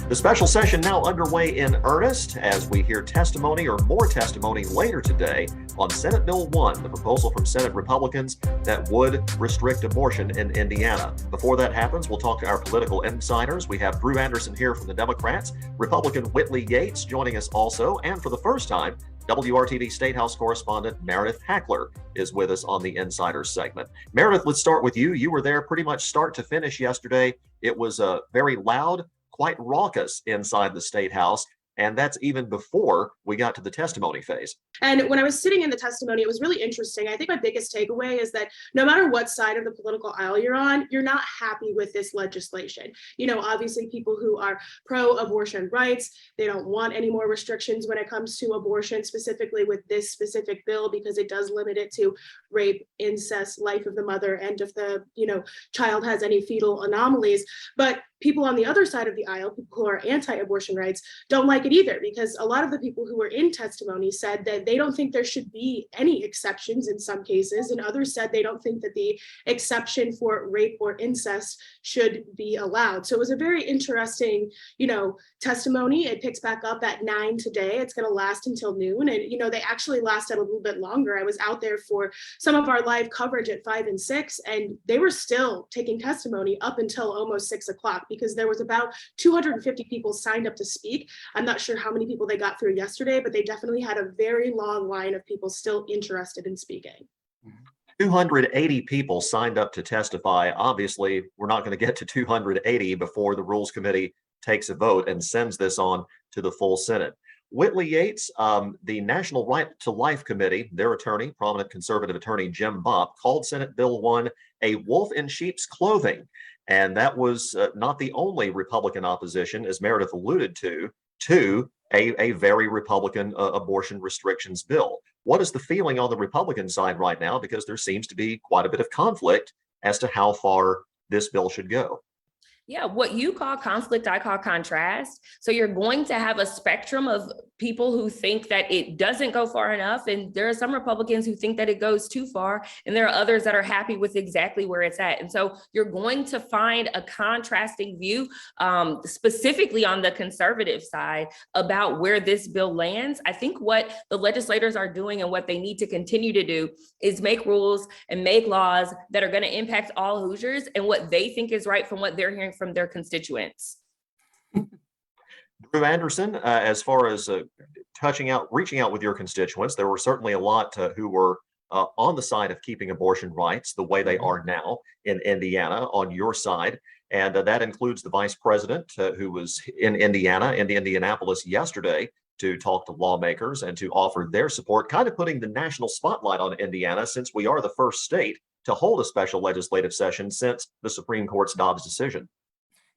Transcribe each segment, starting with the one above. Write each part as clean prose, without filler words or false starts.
The special session now underway in earnest as we hear testimony or more testimony later today on Senate Bill 1, the proposal from Senate Republicans that would restrict abortion in Indiana. Before that happens, we'll talk to our political insiders. We have Drew Anderson here from the Democrats, Republican Whitley Yates joining us also, and for the first time, WRTV State House correspondent Meredith Hackler is with us on the Insiders segment. Meredith, let's start with you. You were there pretty much start to finish yesterday. It was very loud, quite raucous inside the State House, and that's even before we got to the testimony phase. And when I was sitting in the testimony, it was really interesting. I think my biggest takeaway is that no matter what side of the political aisle you're on, you're not happy with this legislation. You know, obviously people who are pro-abortion rights, they don't want any more restrictions when it comes to abortion, specifically with this specific bill, because it does limit it to rape, incest, life of the mother, and if the, child has any fetal anomalies. But people on the other side of the aisle, people who are anti-abortion rights, don't like it either, because a lot of the people who were in testimony said that they don't think there should be any exceptions in some cases, and others said they don't think that the exception for rape or incest should be allowed. So it was a very interesting, testimony. It picks back up at 9 today. It's going to last until noon, and they actually lasted a little bit longer. I was out there for some of our live coverage at 5 and 6, and they were still taking testimony up until almost 6 o'clock, because there was about 250 people signed up to speak. I'm not sure how many people they got through yesterday, but they definitely had a very long line of people still interested in speaking. 280 people signed up to testify. Obviously, we're not going to get to 280 before the Rules Committee takes a vote and sends this on to the full Senate. Whitley Yates, the National Right to Life Committee, their attorney, prominent conservative attorney Jim Bopp, called Senate Bill 1 a wolf in sheep's clothing. And that was not the only Republican opposition, as Meredith alluded to a very Republican abortion restrictions bill. What is the feeling on the Republican side right now? Because there seems to be quite a bit of conflict as to how far this bill should go. Yeah, what you call conflict, I call contrast. So you're going to have a spectrum of people who think that it doesn't go far enough. And there are some Republicans who think that it goes too far. And there are others that are happy with exactly where it's at. And so you're going to find a contrasting view, specifically on the conservative side, about where this bill lands. I think what the legislators are doing and what they need to continue to do is make rules and make laws that are going to impact all Hoosiers and what they think is right from what they're hearing from their constituents. Drew Anderson, as far as reaching out with your constituents, there were certainly a lot who were on the side of keeping abortion rights the way they are now in Indiana on your side. And that includes the vice president who was in Indianapolis yesterday to talk to lawmakers and to offer their support, kind of putting the national spotlight on Indiana, since we are the first state to hold a special legislative session since the Supreme Court's Dobbs decision.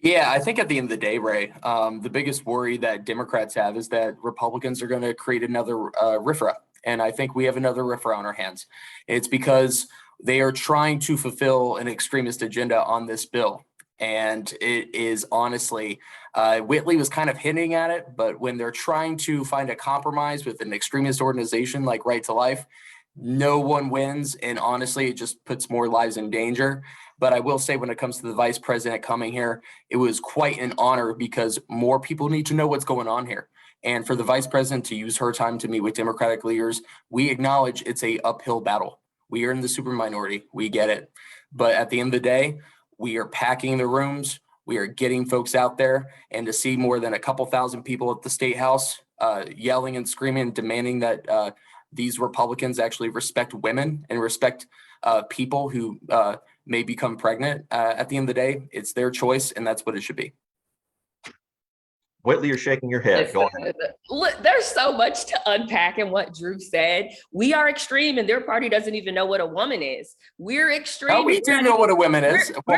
Yeah, I think at the end of the day, Ray, the biggest worry that Democrats have is that Republicans are going to create another RFRA. And I think we have another RFRA on our hands. It's because they are trying to fulfill an extremist agenda on this bill. And it is honestly, Whitley was kind of hinting at it, but when they're trying to find a compromise with an extremist organization like Right to Life, no one wins. And honestly, it just puts more lives in danger. But I will say, when it comes to the vice president coming here, it was quite an honor, because more people need to know what's going on here. And for the vice president to use her time to meet with Democratic leaders, we acknowledge it's a uphill battle. We are in the super minority. We get it. But at the end of the day, we are packing the rooms. We are getting folks out there. And to see more than a couple thousand people at the State House yelling and screaming and demanding that these Republicans actually respect women and respect people who may become pregnant. At the end of the day, it's their choice, and that's what it should be. Whitley, you're shaking your head. Go ahead. Look, there's so much to unpack in what Drew said. We are extreme, and their party doesn't even know what a woman is. We're extreme. Oh, we do know what a woman is. We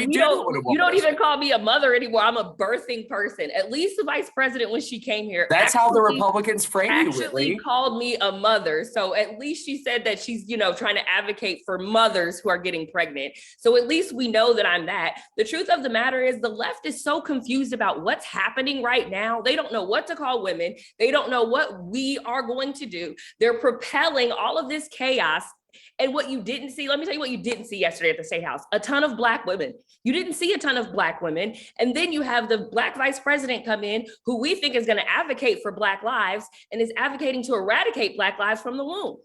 do know what a woman is. You don't even call me a mother anymore. I'm a birthing person. At least the vice president, when she came here, that's how the Republicans frame you, actually Whitley. Called me a mother. So at least she said that she's, trying to advocate for mothers who are getting pregnant. So at least we know that I'm that. The truth of the matter is, the left is so confused about what's happening right now. They don't know what to call women. They don't know what we are going to do. They're propelling all of this chaos And what you didn't see, let me tell you what you didn't see yesterday at the State House, a ton of Black women. You didn't see a ton of Black women. And then you have the Black vice president come in, who we think is going to advocate for Black lives and is advocating to eradicate Black lives from the womb.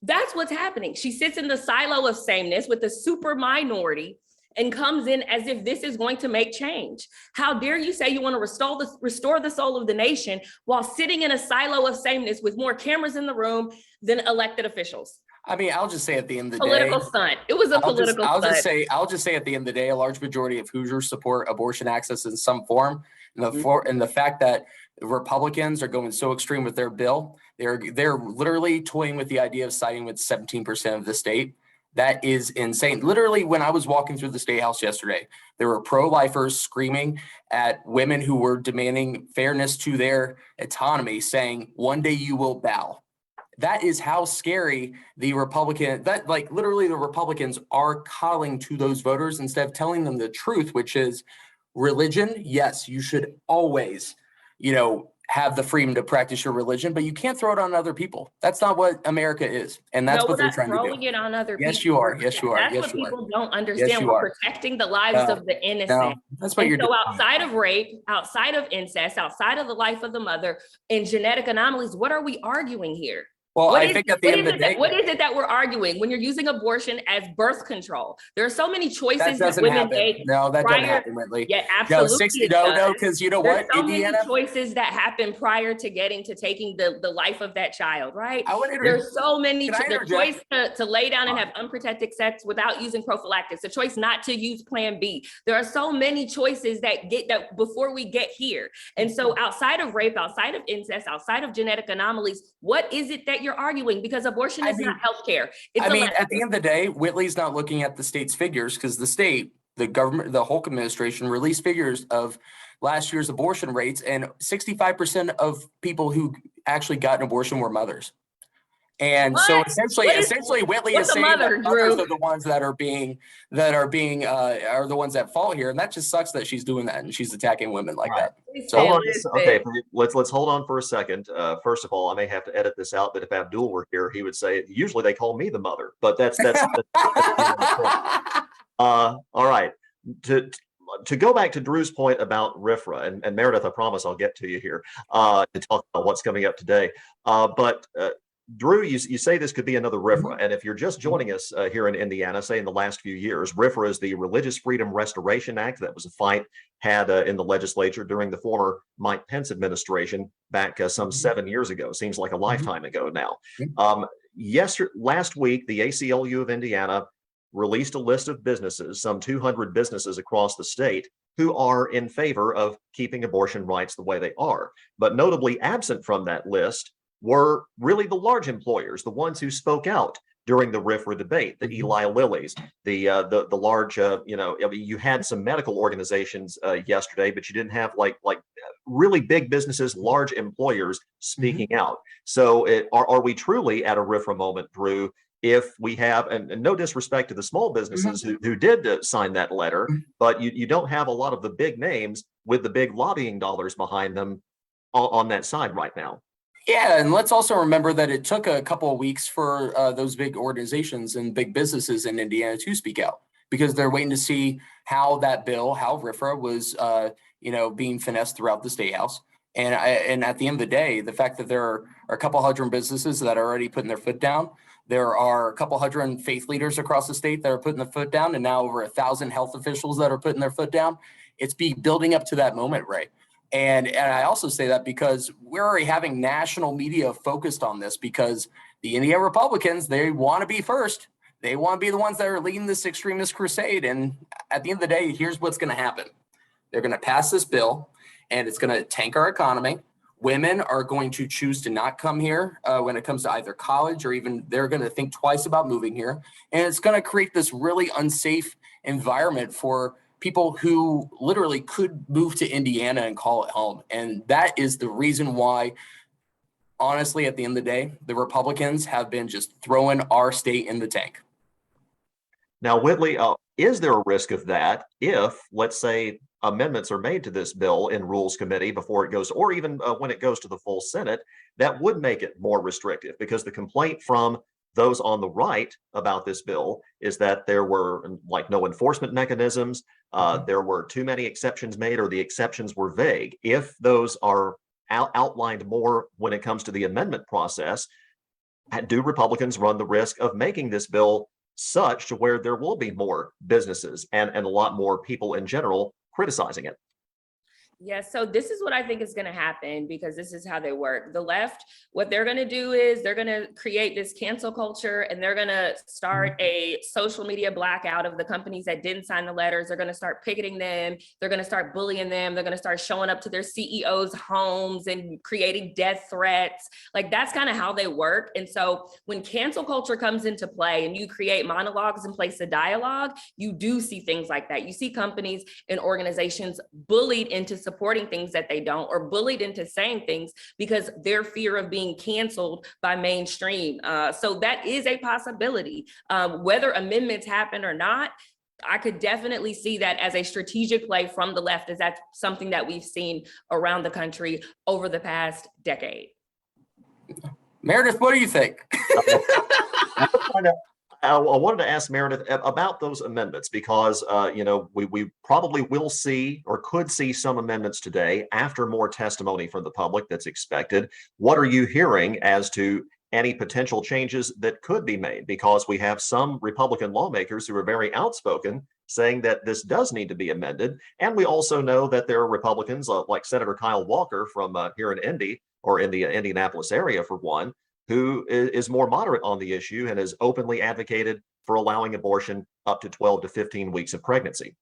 That's what's happening. She sits in the silo of sameness with the super minority and comes in as if this is going to make change. How dare you say you want to restore the soul of the nation while sitting in a silo of sameness with more cameras in the room than elected officials? I mean, I'll just say at the end of the Political day, stunt. It was a political I'll stunt. just say at the end of the day, a large majority of Hoosiers support abortion access in some form. And the fact that Republicans are going so extreme with their bill, they're literally toying with the idea of siding with 17% of the state. That is insane. Literally, when I was walking through the State House yesterday, there were pro-lifers screaming at women who were demanding fairness to their autonomy, saying, "One day you will bow." That is how scary the Republicans are calling to those voters instead of telling them the truth, which is religion. Yes, you should always, have the freedom to practice your religion, but you can't throw it on other people. That's not what America is. And that's what they're trying to do. Throwing it on other people. Yes, you are. Yes, you are. That's Yes, what you are. people don't understand. Yes, you We're are. protecting the lives of the innocent. No, that's what And you're so doing. outside of rape, outside of incest, outside of the life of the mother, and genetic anomalies, what are we arguing here? Well, I think at the end of the day, what is it that we're arguing when you're using abortion as birth control? There are so many that choices that doesn't women happen. make. No, that doesn't prior- happen, Whitley. Yeah, No, absolutely. because you know There's what, so Indiana. many choices that happen prior to getting to taking the life of that child, right? I want to There's so many, Can I the interject? choice to lay down and have unprotected sex without using prophylactics, the choice not to use Plan B. There are so many choices that before we get here. And so outside of rape, outside of incest, outside of genetic anomalies, what is it that you're arguing? Because abortion is not healthcare. At the end of the day, Whitley's not looking at the state's figures because the government, the Holcomb administration released figures of last year's abortion rates, and 65% of people who actually got an abortion were mothers. And so essentially, Whitley is saying that mothers are the ones that are the ones at fault here, and that just sucks that she's doing that and she's attacking women like that. So okay, let's hold on for a second. First of all, I may have to edit this out, but if Abdul were here, he would say usually they call me the mother, but that's all right. To go back to Drew's point about RFRA, and Meredith, I promise I'll get to you here to talk about what's coming up today. But Drew, you say this could be another RFRA, and if you're just joining us here in Indiana, say in the last few years, RFRA is the Religious Freedom Restoration Act. That was a fight had in the legislature during the former Mike Pence administration back some 7 years ago. Seems like a lifetime ago now. Last week, the ACLU of Indiana released a list of businesses, some 200 businesses across the state, who are in favor of keeping abortion rights the way they are. But notably absent from that list were really the large employers, the ones who spoke out during the RFRA debate, the Eli Lillys, the large, you had some medical organizations yesterday, but you didn't have like really big businesses, large employers speaking out. So are we truly at a RFRA moment, Drew, if we have, and no disrespect to the small businesses who did sign that letter, but you don't have a lot of the big names with the big lobbying dollars behind them on that side right now? Yeah, and let's also remember that it took a couple of weeks for those big organizations and big businesses in Indiana to speak out because they're waiting to see how that bill, how RFRA was, being finessed throughout the State House. And at the end of the day, the fact that there are a couple hundred businesses that are already putting their foot down, there are a couple hundred faith leaders across the state that are putting their foot down, and now over 1,000 health officials that are putting their foot down. It's building up to that moment, Ray. And I also say that because we're already having national media focused on this because the Indiana Republicans, they want to be first. They want to be the ones that are leading this extremist crusade. And at the end of the day, here's what's going to happen. They're going to pass this bill, and it's going to tank our economy. Women are going to choose to not come here when it comes to either college or even they're going to think twice about moving here. And it's going to create this really unsafe environment for people who literally could move to Indiana and call it home. And that is the reason why, honestly, at the end of the day, the Republicans have been just throwing our state in the tank. Now, Whitley, is there a risk of that if, let's say, amendments are made to this bill in Rules Committee before it goes, or even when it goes to the full Senate, that would make it more restrictive? Because the complaint from those on the right about this bill is that there were like no enforcement mechanisms. There were too many exceptions made, or the exceptions were vague. If those are outlined more when it comes to the amendment process, do Republicans run the risk of making this bill such to where there will be more businesses and a lot more people in general criticizing it? Yeah, so this is what I think is going to happen, because this is how they work. The left, what they're going to do is they're going to create this cancel culture, and they're going to start a social media blackout of the companies that didn't sign the letters. They're going to start picketing them. They're going to start bullying them. They're going to start showing up to their CEOs' homes and creating death threats. Like, that's kind of how they work. And so when cancel culture comes into play and you create monologues in place of dialogue, you do see things like that. You see companies and organizations bullied into supporting things that they don't, or bullied into saying things because their fear of being canceled by mainstream. So that is a possibility. Whether amendments happen or not, I could definitely see that as a strategic play from the left, as that's something that we've seen around the country over the past decade. Meredith, what do you think? I wanted to ask Meredith about those amendments, because we probably will see or could see some amendments today after more testimony from the public that's expected. What are you hearing as to any potential changes that could be made? Because we have some Republican lawmakers who are very outspoken saying that this does need to be amended. And we also know that there are Republicans like Senator Kyle Walker from here in Indy, or in the Indianapolis area for one, who is more moderate on the issue and has openly advocated for allowing abortion up to 12 to 15 weeks of pregnancy.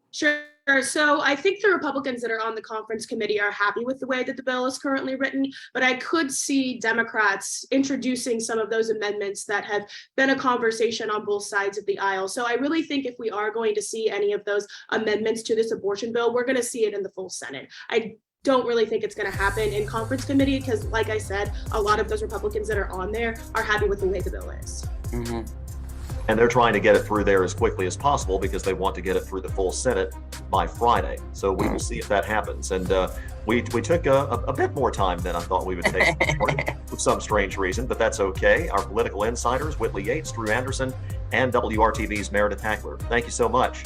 Sure. So I think the Republicans that are on the conference committee are happy with the way that the bill is currently written, but I could see Democrats introducing some of those amendments that have been a conversation on both sides of the aisle. So I really think if we are going to see any of those amendments to this abortion bill, we're going to see it in the full Senate. I don't really think it's going to happen in conference committee, because like I said, a lot of those Republicans that are on there are happy with the way the bill is. Mm-hmm. And they're trying to get it through there as quickly as possible because they want to get it through the full Senate by Friday. So we will see if that happens. And we took a bit more time than I thought we would take for some strange reason, but that's okay. Our political insiders, Whitley Yates, Drew Anderson, and WRTV's Meredith Hackler. Thank you so much.